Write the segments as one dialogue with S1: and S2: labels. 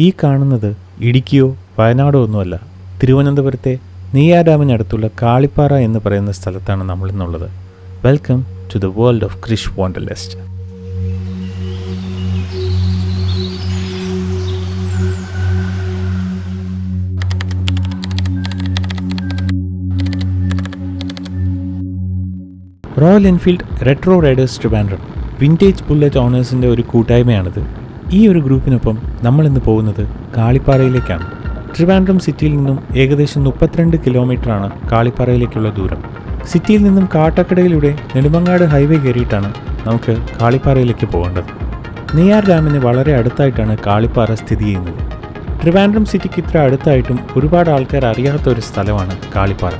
S1: ഈ കാണുന്നത് ഇടുക്കിയോ വയനാടോ ഒന്നുമല്ല, തിരുവനന്തപുരത്തെ നെയ്യാർ ഡാമിനടുത്തുള്ള കാളിപ്പാറ എന്ന് പറയുന്ന സ്ഥലത്താണ് നമ്മളിന്നുള്ളത്. Welcome to the world of Krish wanderlust. Royal Enfield retro riders Trivandrum vintage bullet ഓണേഴ്സിൻ്റെ ഒരു കൂട്ടായ്മയാണിത്. ഈ ഒരു ഗ്രൂപ്പിനൊപ്പം നമ്മളിന്ന് പോകുന്നത് കാളിപ്പാറയിലേക്കാണ്. ട്രിവാൻഡ്രം സിറ്റിയിൽ നിന്നും ഏകദേശം 32 കിലോമീറ്ററാണ് കാളിപ്പാറയിലേക്കുള്ള ദൂരം. സിറ്റിയിൽ നിന്നും കാട്ടക്കടയിലൂടെ നെടുമങ്ങാട് ഹൈവേ കയറിയിട്ടാണ് നമുക്ക് കാളിപ്പാറയിലേക്ക് പോകേണ്ടത്. നെയ്യാർ ഡാമിന് വളരെ അടുത്തായിട്ടാണ് കാളിപ്പാറ സ്ഥിതി ചെയ്യുന്നത്. ട്രിവാൻഡ്രം സിറ്റിക്ക് ഇത്ര അടുത്തായിട്ടും ഒരുപാട് ആൾക്കാർ അറിയാത്ത ഒരു സ്ഥലമാണ് കാളിപ്പാറ.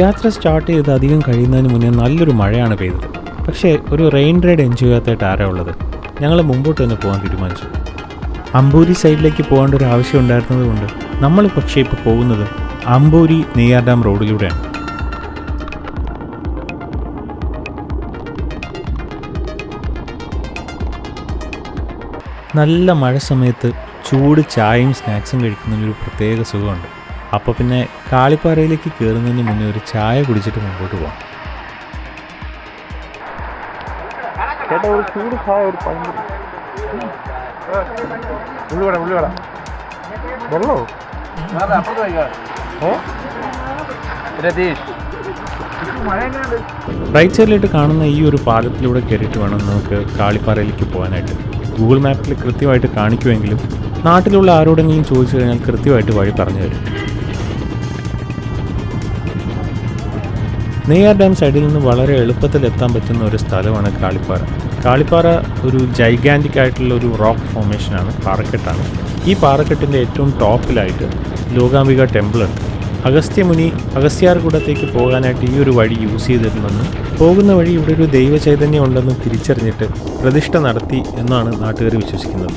S1: യാത്ര സ്റ്റാർട്ട് ചെയ്ത് അധികം കഴിയുന്നതിന് മുന്നേ നല്ലൊരു മഴയാണ് പെയ്തത്. പക്ഷേ ഒരു റെയിൻ റൈഡ് എൻജോയ് ചെയ്യാത്തായിട്ട് ആരാ ഉള്ളത്? ഞങ്ങൾ മുമ്പോട്ട് തന്നെ പോകാൻ തീരുമാനിച്ചു. അമ്പൂരി സൈഡിലേക്ക് പോകേണ്ട ഒരു ആവശ്യം ഉണ്ടായിരുന്നത് കൊണ്ട് നമ്മൾ പക്ഷേ ഇപ്പോൾ പോകുന്നത് അമ്പൂരി നെയ്യാർ ഡാം റോഡിലൂടെയാണ്. നല്ല മഴ സമയത്ത് ചൂട് ചായയും സ്നാക്സും കഴിക്കുന്നതിനൊരു പ്രത്യേക സുഖമുണ്ട്. അപ്പോൾ പിന്നെ കാളിപ്പാറയിലേക്ക് കയറുന്നതിന് മുന്നേ ഒരു ചായ കുടിച്ചിട്ട് മുമ്പോട്ട് പോകാം. റൈറ്റ് സൈഡിലായിട്ട് കാണുന്ന ഈ ഒരു പാലത്തിലൂടെ കയറിയിട്ട് വേണം നമുക്ക് കാളിപ്പാറയിലേക്ക് പോകാനായിട്ട്. ഗൂഗിൾ മാപ്പിൽ കൃത്യമായിട്ട് കാണിക്കുമെങ്കിലും നാട്ടിലുള്ള ആരോടെങ്കിലും ചോദിച്ചു കഴിഞ്ഞാൽ കൃത്യമായിട്ട് വഴി പറഞ്ഞു തരും. നെയ്യാർ ഡാം സൈഡിൽ നിന്ന് വളരെ എളുപ്പത്തിൽ എത്താൻ പറ്റുന്ന ഒരു സ്ഥലമാണ് കാളിപ്പാറ. കാളിപ്പാറ ഒരു ജൈഗാൻറ്റിക് ആയിട്ടുള്ള ഒരു റോക്ക് ഫോർമേഷനാണ്, പാറക്കെട്ടാണ്. ഈ പാറക്കെട്ടിൻ്റെ ഏറ്റവും ടോപ്പിലായിട്ട് ലോകാംബിക ടെമ്പിൾ ഉണ്ട്. അഗസ്ത്യമുനി അഗസ്ത്യാർകൂടത്തേക്ക് പോകാനായിട്ട് ഈ ഒരു വഴി യൂസ് ചെയ്തിരുന്നെന്ന്, പോകുന്ന വഴി ഇവിടെ ഒരു ദൈവചൈതന്യം ഉണ്ടെന്ന് തിരിച്ചറിഞ്ഞിട്ട് പ്രതിഷ്ഠ നടത്തി എന്നാണ് നാട്ടുകാർ വിശ്വസിക്കുന്നത്.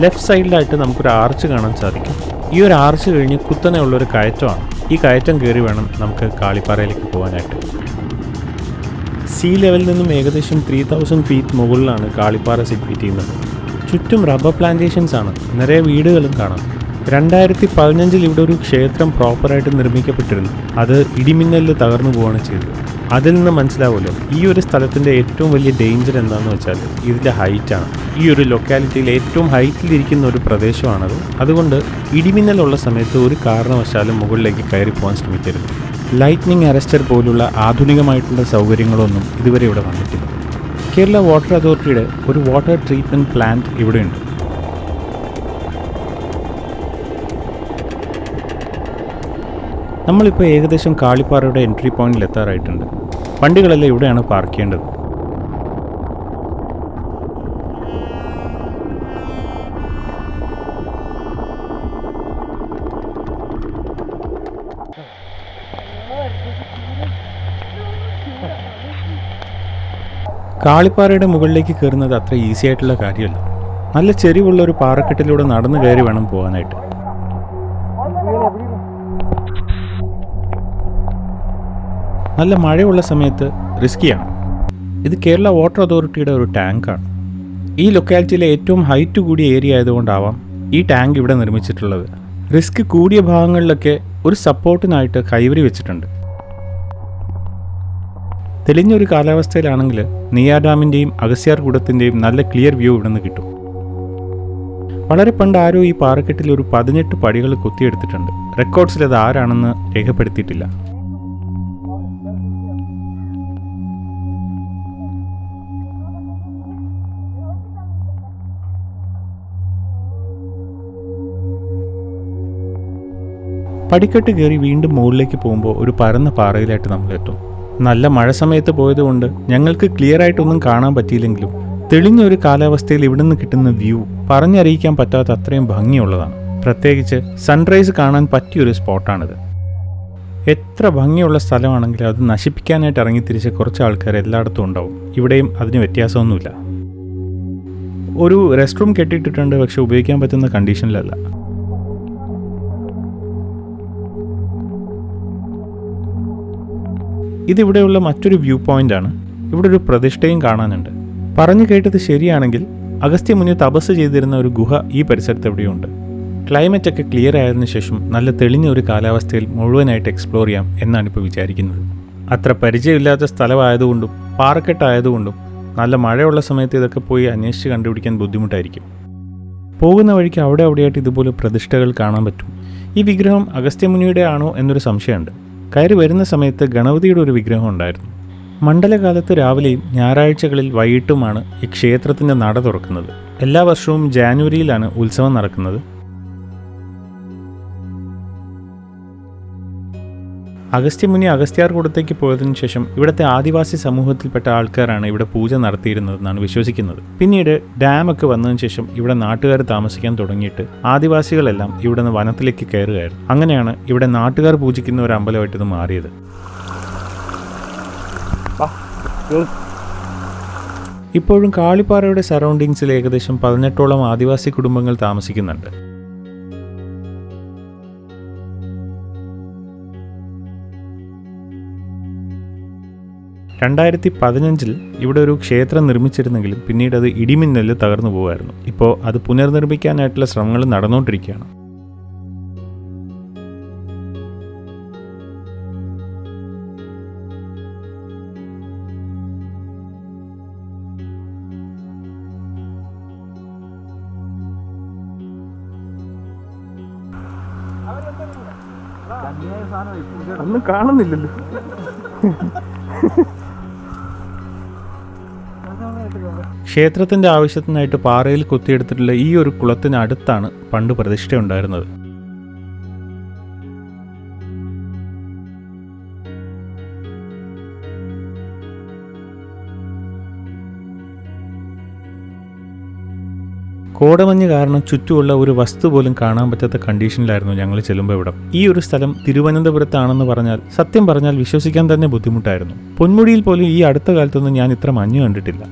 S1: ലെഫ്റ്റ് സൈഡിലായിട്ട് നമുക്കൊരു ആർച്ച് കാണാൻ സാധിക്കും. ഈ ഒരു ആർച്ച് കഴിഞ്ഞ് കുത്തനെ ഉള്ളൊരു കയറ്റമാണ്. ഈ കയറ്റം കയറി വേണം നമുക്ക് കാളിപ്പാറയിലേക്ക് പോകാനായിട്ട്. സീ ലെവലിൽ നിന്നും ഏകദേശം 3000 ഫീറ്റ് മുകളിലാണ് കാളിപ്പാറ സിറ്റുവേറ്റ് ചെയ്യുന്നത്. ചുറ്റും റബ്ബർ പ്ലാന്റേഷൻസ് ആണ്, നിറയെ വീടുകളും കാണാം. 2015 ഇവിടെ ഒരു ക്ഷേത്രം പ്രോപ്പറായിട്ട് നിർമ്മിക്കപ്പെട്ടിരുന്നു. അത് ഇടിമിന്നലിൽ തകർന്നു പോവുകയാണ് ചെയ്തത്. അതിൽ നിന്ന് മനസ്സിലാവുമല്ലോ ഈ ഒരു സ്ഥലത്തിൻ്റെ ഏറ്റവും വലിയ ഡേഞ്ചർ എന്താണെന്ന് വെച്ചാൽ ഇതിൻ്റെ ഹൈറ്റാണ്. ഈ ഒരു ലൊക്കാലിറ്റിയിൽ ഏറ്റവും ഹൈറ്റിലിരിക്കുന്ന ഒരു പ്രദേശമാണത്. അതുകൊണ്ട് ഇടിമിന്നലുള്ള സമയത്ത് ഒരു കാരണവശാലും മുകളിലേക്ക് കയറി പോകാൻ ശ്രമിക്കരുത്. ലൈറ്റ്നിങ് അറസ്റ്റർ പോലുള്ള ആധുനികമായിട്ടുള്ള സൗകര്യങ്ങളൊന്നും ഇതുവരെ ഇവിടെ വന്നിട്ടില്ല. കേരള വാട്ടർ അതോറിറ്റിയുടെ ഒരു വാട്ടർ ട്രീറ്റ്മെൻറ്റ് പ്ലാന്റ് ഇവിടെയുണ്ട്. നമ്മളിപ്പോൾ ഏകദേശം കാളിപ്പാറയുടെ എൻട്രി പോയിന്റിൽ എത്താറായിട്ടുണ്ട്. വണ്ടികളെല്ലാം ഇവിടെയാണ് പാർക്ക് ചെയ്യേണ്ടത്. കാളിപ്പാറയുടെ മുകളിലേക്ക് കയറുന്നത് അത്ര ഈസി ആയിട്ടുള്ള കാര്യമല്ല. നല്ല ചെരിവുള്ള ഒരു പാറക്കെട്ടിലൂടെ നടന്നു കയറി വേണം പോകാനായിട്ട്. നല്ല മഴയുള്ള സമയത്ത് റിസ്കിയാണ്. ഇത് കേരള വാട്ടർ അതോറിറ്റിയുടെ ഒരു ടാങ്കാണ്. ഈ ലൊക്കാലിറ്റിയിലെ ഏറ്റവും ഹൈറ്റ് കൂടിയ ഏരിയ ആയതുകൊണ്ടാവാം ഈ ടാങ്ക് ഇവിടെ നിർമ്മിച്ചിട്ടുള്ളത്. റിസ്ക് കൂടിയ ഭാഗങ്ങളിലൊക്കെ ഒരു സപ്പോർട്ടിനായിട്ട് കൈവരി വെച്ചിട്ടുണ്ട്. തെളിഞ്ഞൊരു കാലാവസ്ഥയിലാണെങ്കിൽ നെയ്യാർ ഡാമിൻ്റെയും അഗസ്ത്യാർകൂടത്തിൻ്റെയും നല്ല ക്ലിയർ വ്യൂ ഇവിടെ നിന്ന് കിട്ടും. വളരെ പണ്ട് ആരോ ഈ പാറക്കെട്ടിൽ ഒരു 18 പടികൾ കൊത്തിയെടുത്തിട്ടുണ്ട്. റെക്കോർഡ്സിൽ അത് ആരാണെന്ന് രേഖപ്പെടുത്തിയിട്ടില്ല. പടിക്കെട്ട് കയറി വീണ്ടും മുകളിലേക്ക് പോകുമ്പോൾ ഒരു പരന്ന പാറയിലായിട്ട് നമ്മളെത്തും. നല്ല മഴ സമയത്ത് പോയതുകൊണ്ട് ഞങ്ങൾക്ക് ക്ലിയർ ആയിട്ടൊന്നും കാണാൻ പറ്റിയില്ലെങ്കിലും തെളിഞ്ഞൊരു കാലാവസ്ഥയിൽ ഇവിടെ നിന്ന് കിട്ടുന്ന വ്യൂ പറഞ്ഞറിയിക്കാൻ പറ്റാത്ത അത്രയും ഭംഗിയുള്ളതാണ്. പ്രത്യേകിച്ച് സൺറൈസ് കാണാൻ പറ്റിയൊരു സ്പോട്ടാണിത്. എത്ര ഭംഗിയുള്ള സ്ഥലമാണെങ്കിലും അത് നശിപ്പിക്കാനായിട്ട് ഇറങ്ങിത്തിരിച്ച കുറച്ച് ആൾക്കാർ എല്ലായിടത്തും ഉണ്ടാവും. ഇവിടെയും അതിന് വ്യത്യാസമൊന്നുമില്ല. ഒരു റെസ്റ്റ് റൂം കെട്ടിയിട്ടിട്ടുണ്ട്, പക്ഷെ ഉപയോഗിക്കാൻ പറ്റുന്ന കണ്ടീഷനിലല്ല. ഇതിവിടെയുള്ള മറ്റൊരു വ്യൂ പോയിൻ്റാണ്. ഇവിടെ ഒരു പ്രതിഷ്ഠയും കാണാനുണ്ട്. പറഞ്ഞു കേട്ടത് ശരിയാണെങ്കിൽ അഗസ്ത്യമുനി തപസ് ചെയ്തിരുന്ന ഒരു ഗുഹ ഈ പരിസരത്ത് എവിടെയുണ്ട്. ക്ലൈമറ്റൊക്കെ ക്ലിയർ ആയതിനു ശേഷം നല്ല തെളിഞ്ഞ ഒരു കാലാവസ്ഥയിൽ മുഴുവനായിട്ട് എക്സ്പ്ലോർ ചെയ്യാം എന്നാണ് ഇപ്പോൾ വിചാരിക്കുന്നത്. അത്ര പരിചയമില്ലാത്ത സ്ഥലമായതുകൊണ്ടും പാറക്കെട്ടായതുകൊണ്ടും നല്ല മഴയുള്ള സമയത്ത് ഇതൊക്കെ പോയി അന്വേഷിച്ച് കണ്ടുപിടിക്കാൻ ബുദ്ധിമുട്ടായിരിക്കും. പോകുന്ന വഴിക്ക് അവിടെയായിട്ട് ഇതുപോലെ പ്രതിഷ്ഠകൾ കാണാൻ പറ്റും. ഈ വിഗ്രഹം അഗസ്ത്യമുനിയുടെ ആണോ എന്നൊരു സംശയമുണ്ട്. കയറി വരുന്ന സമയത്ത് ഗണപതിയുടെ ഒരു വിഗ്രഹം ഉണ്ടായിരുന്നു. മണ്ഡലകാലത്ത് രാവിലെയും ഞായറാഴ്ചകളിൽ വൈകിട്ടുമാണ് ഈ ക്ഷേത്രത്തിൻ്റെ നട തുറക്കുന്നത്. എല്ലാ വർഷവും ജാനുവരിയിലാണ് ഉത്സവം നടക്കുന്നത്. അഗസ്ത്യമുനി അഗസ്ത്യാർകൂടത്തേക്ക് പോയതിനു ശേഷം ഇവിടുത്തെ ആദിവാസി സമൂഹത്തിൽപ്പെട്ട ആൾക്കാരാണ് ഇവിടെ പൂജ നടത്തിയിരുന്നതെന്നാണ് വിശ്വസിക്കുന്നത്. പിന്നീട് ഡാമൊക്കെ വന്നതിന് ശേഷം ഇവിടെ നാട്ടുകാർ താമസിക്കാൻ തുടങ്ങിയിട്ട് ആദിവാസികളെല്ലാം ഇവിടെ നിന്ന് വനത്തിലേക്ക് കയറുകയായിരുന്നു. അങ്ങനെയാണ് ഇവിടെ നാട്ടുകാർ പൂജിക്കുന്ന ഒരു അമ്പലമായിട്ട് ഇത് മാറിയത്. ഇപ്പോഴും കാളിപ്പാറയുടെ സറൗണ്ടിങ്സിൽ ഏകദേശം 18ഓളം ആദിവാസി കുടുംബങ്ങൾ താമസിക്കുന്നുണ്ട്. (2015) ഇവിടെ ഒരു ക്ഷേത്രം നിർമ്മിച്ചിരുന്നെങ്കിലും പിന്നീട് അത് ഇടിമിന്നലിൽ തകർന്നു പോകുമായിരുന്നു. ഇപ്പോൾ അത് പുനർനിർമ്മിക്കാനായിട്ടുള്ള ശ്രമങ്ങൾ നടന്നുകൊണ്ടിരിക്കുകയാണ്. ഒന്നും കാണുന്നില്ലല്ലോ. ക്ഷേത്രത്തിൻ്റെ ആവശ്യത്തിനായിട്ട് പാറയിൽ കൊത്തിയെടുത്തിട്ടുള്ള ഈ ഒരു കുളത്തിനടുത്താണ് പണ്ട് പ്രതിഷ്ഠ ഉണ്ടായിരുന്നത്. കോടമഞ്ഞ് കാരണം ചുറ്റുമുള്ള ഒരു വസ്തു പോലും കാണാൻ പറ്റാത്ത കണ്ടീഷനിലായിരുന്നു ഞങ്ങൾ ചെല്ലുമ്പോൾ ഇവിടെ. ഈ ഒരു സ്ഥലം തിരുവനന്തപുരത്താണെന്ന് പറഞ്ഞാൽ സത്യം പറഞ്ഞാൽ വിശ്വസിക്കാൻ തന്നെ ബുദ്ധിമുട്ടായിരുന്നു. പൊന്മുടിയിൽ പോലും ഈ അടുത്ത കാലത്തൊന്നും ഞാൻ ഇത്ര മഞ്ഞ് കണ്ടിട്ടില്ല.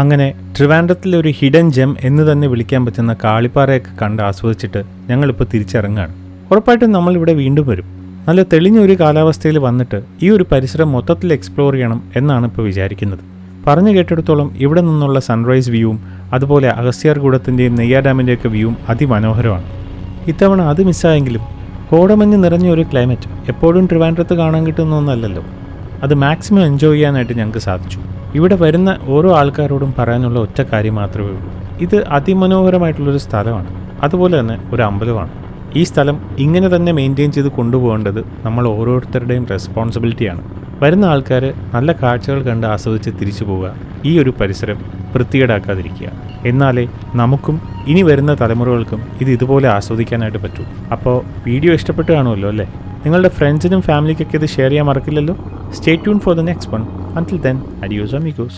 S1: അങ്ങനെ ട്രിവാൻഡ്രത്തിലെ ഒരു ഹിഡൻ ജെം എന്ന് തന്നെ വിളിക്കാൻ പറ്റുന്ന കാളിപ്പാറയൊക്കെ കണ്ട് ആസ്വദിച്ചിട്ട് ഞങ്ങളിപ്പോൾ തിരിച്ചിറങ്ങുകയാണ്. ഉറപ്പായിട്ടും നമ്മളിവിടെ വീണ്ടും വരും. നല്ല തെളിഞ്ഞ ഒരു കാലാവസ്ഥയിൽ വന്നിട്ട് ഈ ഒരു പരിസരം മൊത്തത്തിൽ എക്സ്പ്ലോർ ചെയ്യണം എന്നാണ് ഇപ്പോൾ വിചാരിക്കുന്നത്. പറഞ്ഞു കേട്ടിടത്തോളം ഇവിടെ നിന്നുള്ള സൺറൈസ് വ്യൂവും അതുപോലെ അഗസ്ത്യാർകൂടത്തിൻ്റെയും നെയ്യാർ ഡാമിൻ്റെയൊക്കെ വ്യൂവും അതിമനോഹരമാണ്. ഇത്തവണ അത് മിസ്സായെങ്കിലും കോടമഞ്ഞ് നിറഞ്ഞ ഒരു ക്ലൈമറ്റ് എപ്പോഴും ട്രിവാൻഡ്രത്ത് കാണാൻ കിട്ടുന്ന ഒന്നല്ലല്ലോ. അത് മാക്സിമം എൻജോയ് ചെയ്യാനായിട്ട് ഞങ്ങൾക്ക് സാധിച്ചു. ഇവിടെ വരുന്ന ഓരോ ആൾക്കാരോടും പറയാനുള്ള ഒറ്റ കാര്യം മാത്രമേ ഉള്ളൂ, ഇത് അതിമനോഹരമായിട്ടുള്ളൊരു സ്ഥലമാണ്, അതുപോലെ തന്നെ ഒരു അമ്പലമാണ്. ഈ സ്ഥലം ഇങ്ങനെ തന്നെ മെയിൻറ്റെയിൻ ചെയ്ത് കൊണ്ടുപോകേണ്ടത് നമ്മൾ ഓരോരുത്തരുടെയും റെസ്പോൺസിബിലിറ്റിയാണ്. വരുന്ന ആൾക്കാർ നല്ല കാഴ്ചകൾ കണ്ട് ആസ്വദിച്ച് തിരിച്ചു പോവുക, ഈ ഒരു പരിസരം വൃത്തികേടാക്കാതിരിക്കുക. എന്നാലേ നമുക്കും ഇനി വരുന്ന തലമുറകൾക്കും ഇതുപോലെ ആസ്വദിക്കാനായിട്ട് പറ്റൂ. അപ്പോൾ വീഡിയോ ഇഷ്ടപ്പെട്ട് കാണുമല്ലോ അല്ലേ? നിങ്ങളുടെ ഫ്രണ്ട്സിനും ഫാമിലിക്കൊക്കെ ഇത് ഷെയർ ചെയ്യാൻ മറക്കില്ലല്ലോ. Stay tuned for the next one. Until then, adios amigos.